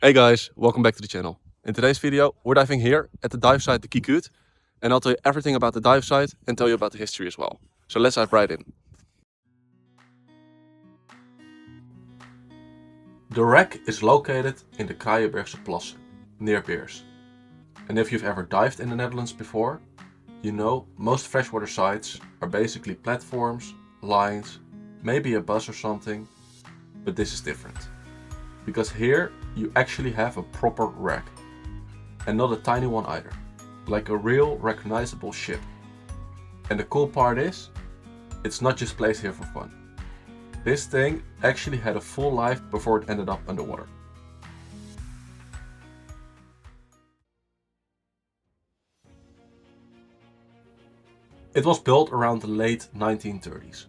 Hey guys, welcome back to the channel. In today's video, we're diving here at the dive site, the Kiekuut, and I'll tell you everything about the dive site and tell you about the history as well. So let's dive right in. The wreck is located in the Kraaijenbergse Plassen, near Beers. And if you've ever dived in the Netherlands before, you know most freshwater sites are basically platforms, lines, maybe a bus or something, but this is different. Because here you actually have a proper wreck. And not a tiny one either, like a real recognizable ship. And the cool part is, it's not just placed here for fun. This thing actually had a full life before it ended up underwater. It was built around the late 1930s,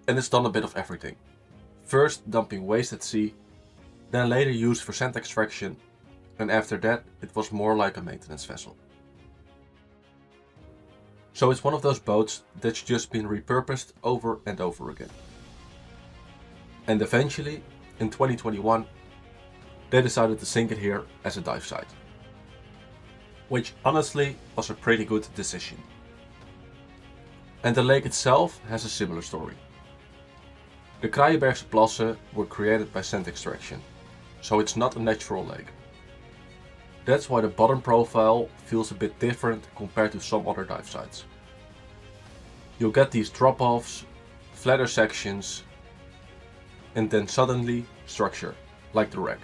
and it's done a bit of everything. First dumping waste at sea, then later used for sand extraction, and after that it was more like a maintenance vessel. So it's one of those boats that's just been repurposed over and over again. And eventually, in 2021, they decided to sink it here as a dive site. Which honestly was a pretty good decision. And the lake itself has a similar story. The Kraaijenbergse Plassen were created by sand extraction, so it's not a natural lake. That's why the bottom profile feels a bit different compared to some other dive sites. You'll get these drop-offs, flatter sections, and then suddenly structure, like the wreck.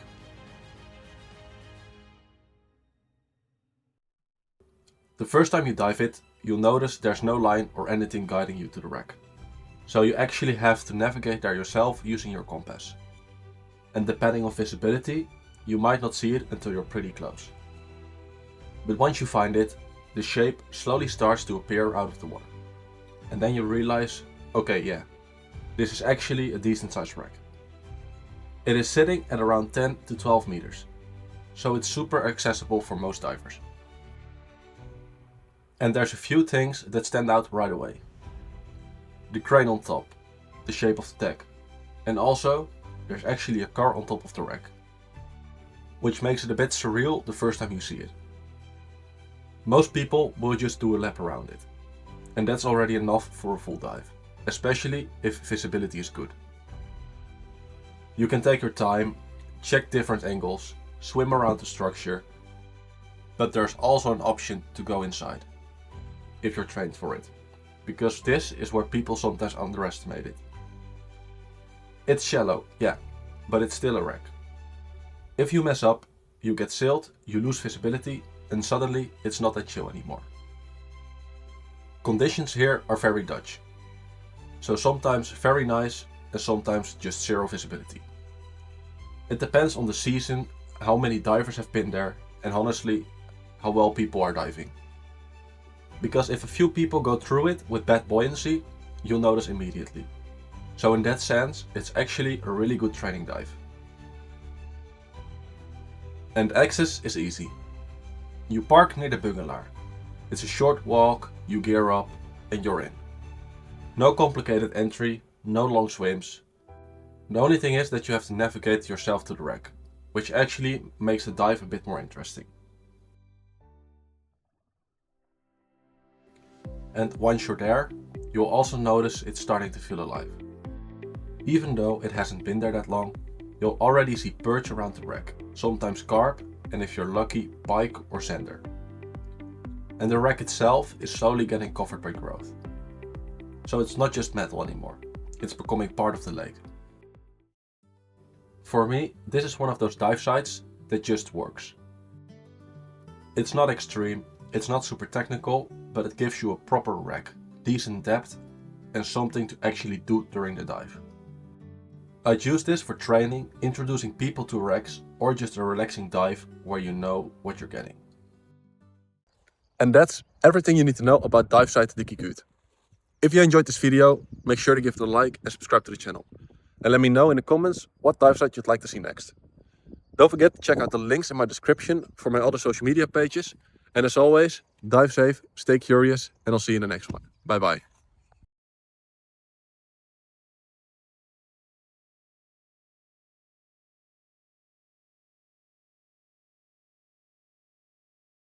The first time you dive it, you'll notice there's no line or anything guiding you to the wreck. So you actually have to navigate there yourself using your compass. And depending on visibility, you might not see it until you're pretty close. But once you find it, the shape slowly starts to appear out of the water. And then you realize, okay, yeah, this is actually a decent sized wreck. It is sitting at around 10 to 12 meters, so it's super accessible for most divers. And there's a few things that stand out right away. The crane on top, the shape of the deck, and also there's actually a car on top of the wreck, which makes it a bit surreal the first time you see it. Most people will just do a lap around it, and that's already enough for a full dive, especially if visibility is good. You can take your time, check different angles, swim around the structure, but there's also an option to go inside, if you're trained for it, because this is where people sometimes underestimate it. It's shallow, yeah, but it's still a wreck. If you mess up, you get sailed, you lose visibility, and suddenly it's not that chill anymore. Conditions here are very Dutch, so sometimes very nice and sometimes just zero visibility. It depends on the season, how many divers have been there, and honestly, how well people are diving. Because if a few people go through it with bad buoyancy, you'll notice immediately. So in that sense, it's actually a really good training dive. And access is easy. You park near the bungalow. It's a short walk, you gear up, and you're in. No complicated entry, no long swims. The only thing is that you have to navigate yourself to the wreck, which actually makes the dive a bit more interesting. And once you're there, you'll also notice it's starting to feel alive. Even though it hasn't been there that long, you'll already see perch around the wreck, sometimes carp, and if you're lucky, pike or sander. And the wreck itself is slowly getting covered by growth. So it's not just metal anymore, it's becoming part of the lake. For me, this is one of those dive sites that just works. It's not extreme, it's not super technical, but it gives you a proper wreck, decent depth, and something to actually do during the dive. I'd use this for training, introducing people to wrecks, or just a relaxing dive where you know what you're getting. And that's everything you need to know about dive site the Kiekuut. If you enjoyed this video, make sure to give it a like and subscribe to the channel. And let me know in the comments what dive site you'd like to see next. Don't forget to check out the links in my description for my other social media pages. And as always, dive safe, stay curious, and I'll see you in the next one. Bye bye.